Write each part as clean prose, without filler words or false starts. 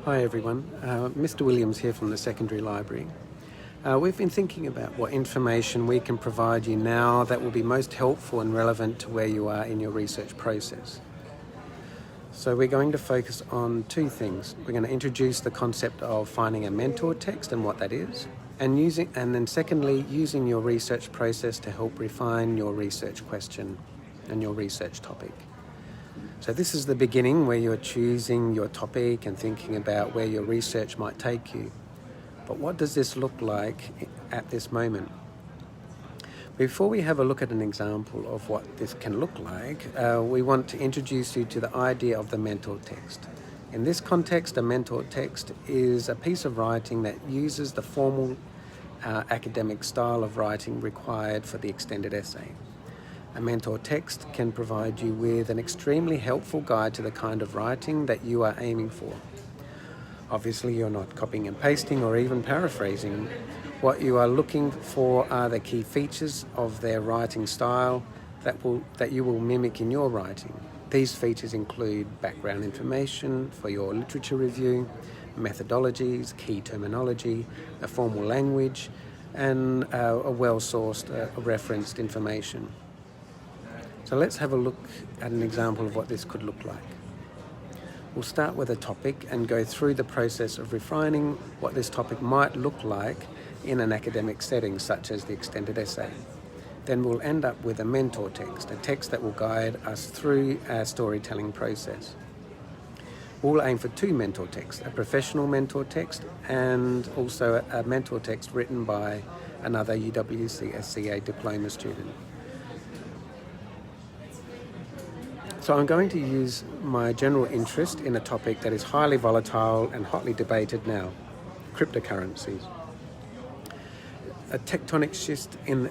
Hi everyone, Mr. Williams here from the Secondary Library. We've been thinking about what information we can provide you now that will be most helpful and relevant to where you are in your research process. So we're going to focus on two things. We're going to introduce the concept of finding a mentor text and what that is, and then secondly, using your research process to help refine your research question and your research topic. So this is the beginning where you're choosing your topic and thinking about where your research might take you. But what does this look like at this moment? Before we have a look at an example of what this can look like, we want to introduce you to the idea of the mentor text. In this context, a mentor text is a piece of writing that uses the formal academic style of writing required for the extended essay. A mentor text can provide you with an extremely helpful guide to the kind of writing that you are aiming for. Obviously, you're not copying and pasting or even paraphrasing. What you are looking for are the key features of their writing style that you will mimic in your writing. These features include background information for your literature review, methodologies, key terminology, a formal language, and a well-sourced, referenced information. So let's have a look at an example of what this could look like. We'll start with a topic and go through the process of refining what this topic might look like in an academic setting, such as the extended essay. Then we'll end up with a mentor text, a text that will guide us through our storytelling process. We'll aim for two mentor texts, a professional mentor text and also a mentor text written by another UWC-SCA diploma student. So I'm going to use my general interest in a topic that is highly volatile and hotly debated now, cryptocurrencies. A tectonic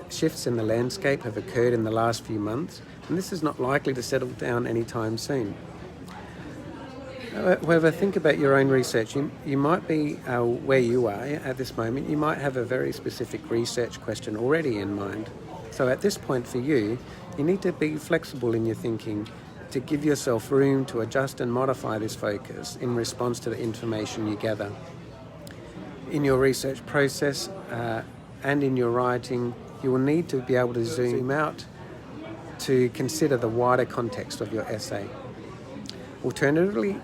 shifts in the landscape have occurred in the last few months, and this is not likely to settle down anytime soon. However, think about your own research. You might be where you are at this moment. You might have a very specific research question already in mind. So at this point for you, you need to be flexible in your thinking to give yourself room to adjust and modify this focus in response to the information you gather. In your research process and in your writing, you will need to be able to zoom out to consider the wider context of your essay. Alternatively,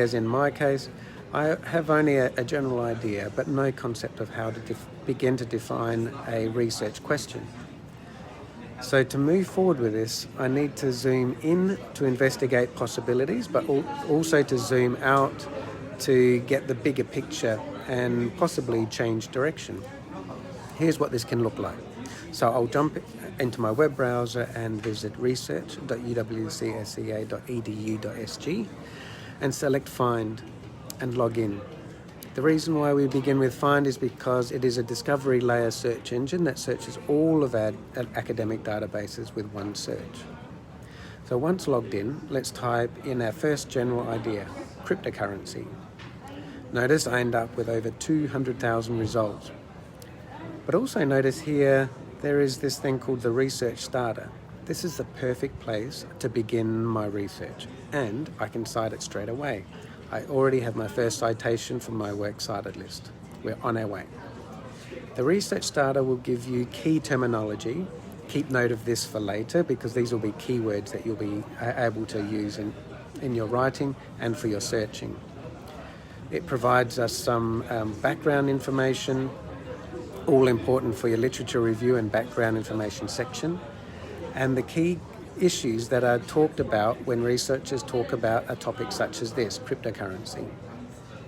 as in my case, I have only a general idea, but no concept of how to begin to define a research question. So to move forward with this, I need to zoom in to investigate possibilities, but also to zoom out to get the bigger picture and possibly change direction. Here's what this can look like. So I'll jump into my web browser and visit research.uwcsca.edu.sg and select Find and log in. The reason why we begin with Find is because it is a discovery layer search engine that searches all of our academic databases with one search. So once logged in, let's type in our first general idea, cryptocurrency. Notice I end up with over 200,000 results. But also notice here, there is this thing called the research starter. This is the perfect place to begin my research, and I can cite it straight away. I already have my first citation from my works cited list. We're on our way. The research starter will give you key terminology. Keep note of this for later because these will be keywords that you'll be able to use in your writing and for your searching. It provides us some background information, all important for your literature review and background information section, and the key issues that are talked about when researchers talk about a topic such as this, cryptocurrency.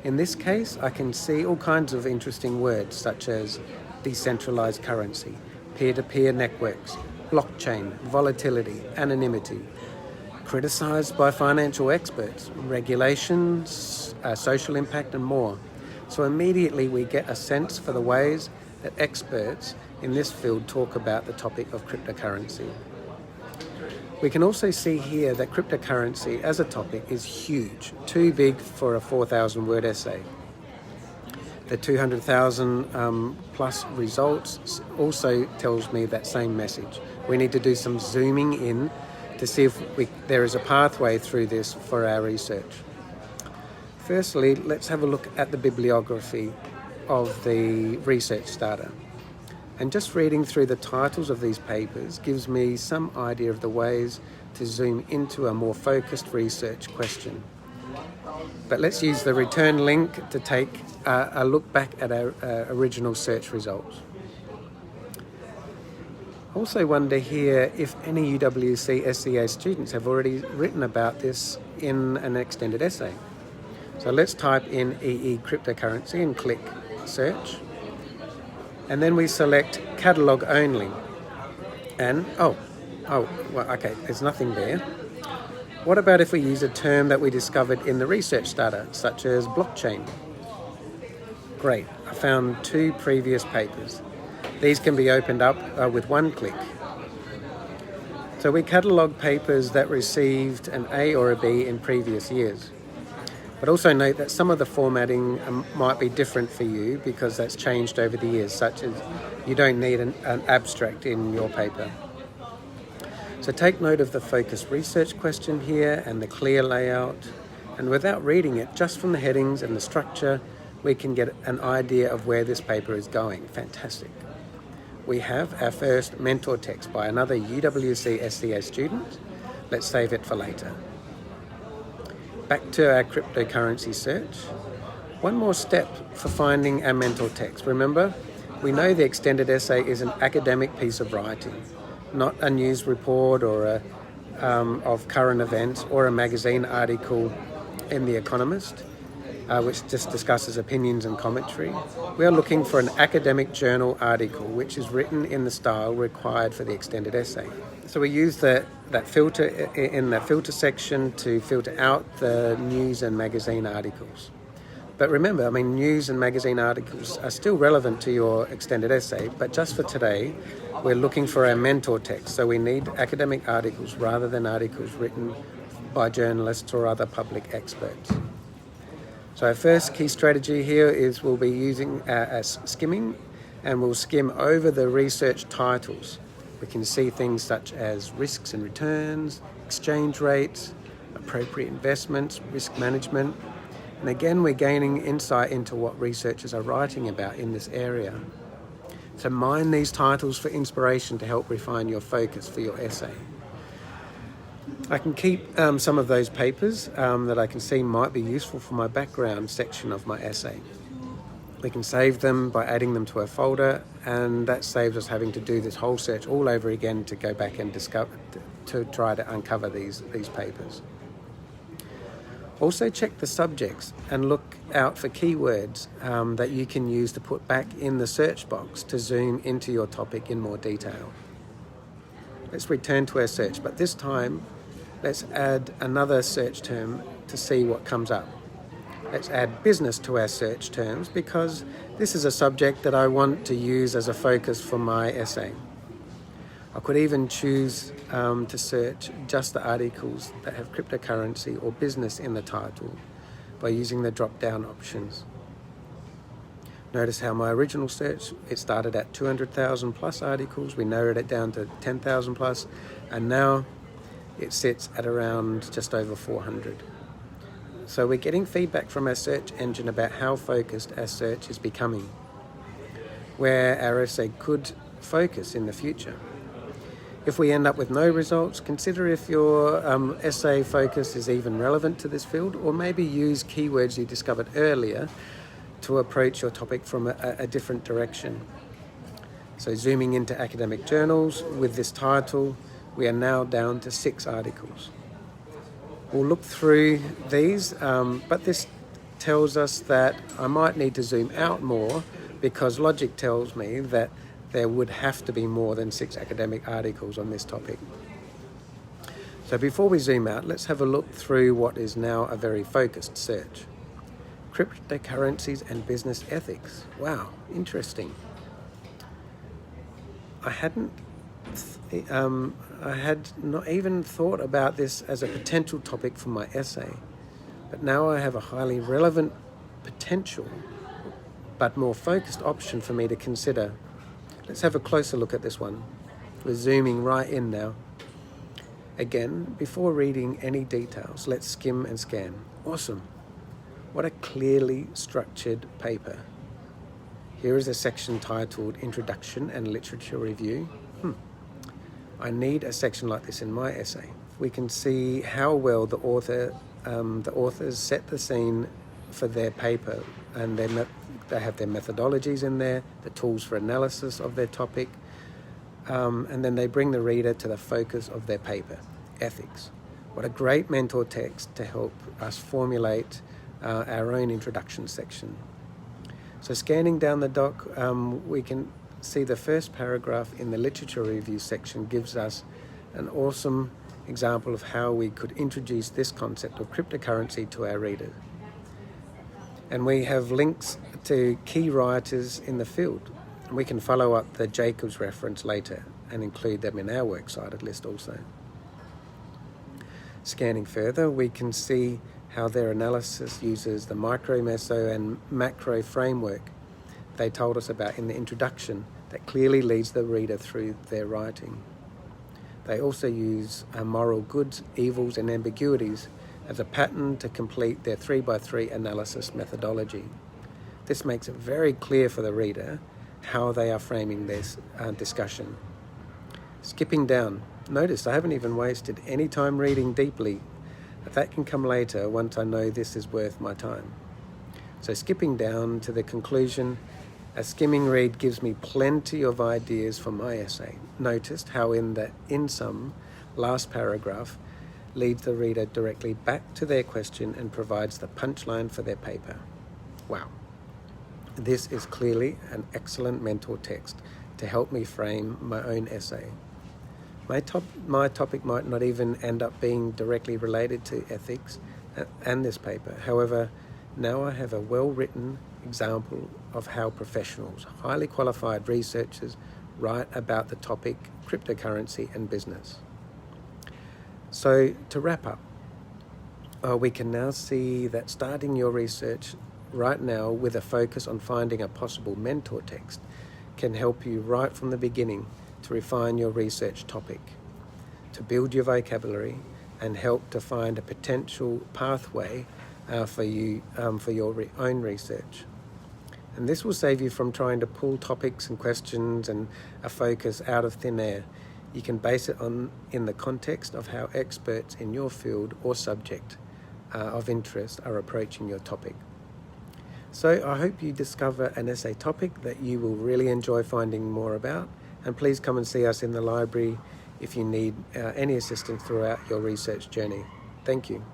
In this case, I can see all kinds of interesting words such as decentralized currency, peer-to-peer networks, blockchain, volatility, anonymity, criticized by financial experts, regulations, social impact, and more. So immediately we get a sense for the ways that experts in this field talk about the topic of cryptocurrency. We can also see here that cryptocurrency as a topic is huge, too big for a 4,000 word essay. The 200,000 plus results also tells me that same message. We need to do some zooming in to see if there is a pathway through this for our research. Firstly, let's have a look at the bibliography of the research data. And just reading through the titles of these papers gives me some idea of the ways to zoom into a more focused research question. But let's use the return link to take a look back at our original search results. I also wonder here if any UWC SCA students have already written about this in an extended essay. So let's type in EE cryptocurrency and click search. And then we select catalogue only. And, well, okay, there's nothing there. What about if we use a term that we discovered in the research data, such as blockchain? Great, I found 2 previous papers. These can be opened up with one click. So we catalogue papers that received an A or a B in previous years. But also note that some of the formatting might be different for you because that's changed over the years, such as you don't need an abstract in your paper. So take note of the focus research question here and the clear layout. And without reading it, just from the headings and the structure, we can get an idea of where this paper is going. Fantastic. We have our first mentor text by another UWC SCA student. Let's save it for later. Back to our cryptocurrency search. One more step for finding our mentor text. Remember, we know the extended essay is an academic piece of writing, not a news report or of current events or a magazine article in The Economist, which just discusses opinions and commentary. We are looking for an academic journal article which is written in the style required for the extended essay. So we use that filter in the filter section to filter out the news and magazine articles. But remember, news and magazine articles are still relevant to your extended essay, but just for today, we're looking for our mentor text. So we need academic articles rather than articles written by journalists or other public experts. So our first key strategy here is we'll be using skimming, and we'll skim over the research titles. We can see things such as risks and returns, exchange rates, appropriate investments, risk management. And again, we're gaining insight into what researchers are writing about in this area. So mine these titles for inspiration to help refine your focus for your essay. I can keep some of those papers that I can see might be useful for my background section of my essay. We can save them by adding them to a folder, and that saves us having to do this whole search all over again to go back and to try to uncover these papers. Also check the subjects and look out for keywords that you can use to put back in the search box to zoom into your topic in more detail. Let's return to our search, but this time let's add another search term to see what comes up. Let's add business to our search terms because this is a subject that I want to use as a focus for my essay. I could even choose to search just the articles that have cryptocurrency or business in the title by using the drop-down options. Notice how my original search, it started at 200,000 plus articles, we narrowed it down to 10,000 plus, and now it sits at around just over 400. So we're getting feedback from our search engine about how focused our search is becoming, where our essay could focus in the future. If we end up with no results, consider if your essay focus is even relevant to this field, or maybe use keywords you discovered earlier to approach your topic from a different direction. So zooming into academic journals with this title, we are now down to 6 articles. We'll look through these, but this tells us that I might need to zoom out more because logic tells me that there would have to be more than 6 academic articles on this topic. So before we zoom out, let's have a look through what is now a very focused search. Cryptocurrencies and business ethics. Wow, interesting. I had not even thought about this as a potential topic for my essay, but now I have a highly relevant potential, but more focused option for me to consider. Let's have a closer look at this one. We're zooming right in now. Again, before reading any details, let's skim and scan. Awesome. What a clearly structured paper. Here is a section titled Introduction and Literature Review. I need a section like this in my essay. We can see how well the authors set the scene for their paper, and they have their methodologies in there, the tools for analysis of their topic, and then they bring the reader to the focus of their paper, ethics. What a great mentor text to help us formulate our own introduction section. So scanning down the doc, we can see the first paragraph in the literature review section gives us an awesome example of how we could introduce this concept of cryptocurrency to our readers. And we have links to key writers in the field. We can follow up the Jacobs reference later and include them in our works cited list also. Scanning further, we can see how their analysis uses the micro, meso and macro framework they told us about in the introduction that clearly leads the reader through their writing. They also use moral goods, evils and ambiguities as a pattern to complete their 3x3 analysis methodology. This makes it very clear for the reader how they are framing this discussion. Skipping down, notice I haven't even wasted any time reading deeply. That can come later once I know this is worth my time. So skipping down to the conclusion, a skimming read gives me plenty of ideas for my essay. Noticed how in the in sum last paragraph leads the reader directly back to their question and provides the punchline for their paper. Wow. This is clearly an excellent mentor text to help me frame my own essay. My topic might not even end up being directly related to ethics and this paper. However, now I have a well-written example of how professionals, highly qualified researchers, write about the topic cryptocurrency and business. So to wrap up, we can now see that starting your research right now with a focus on finding a possible mentor text can help you right from the beginning to refine your research topic, to build your vocabulary and help to find a potential pathway for your own research. And this will save you from trying to pull topics and questions and a focus out of thin air. You can base it in the context of how experts in your field or subject of interest are approaching your topic. So I hope you discover an essay topic that you will really enjoy finding more about, and please come and see us in the library if you need any assistance throughout your research journey. Thank you.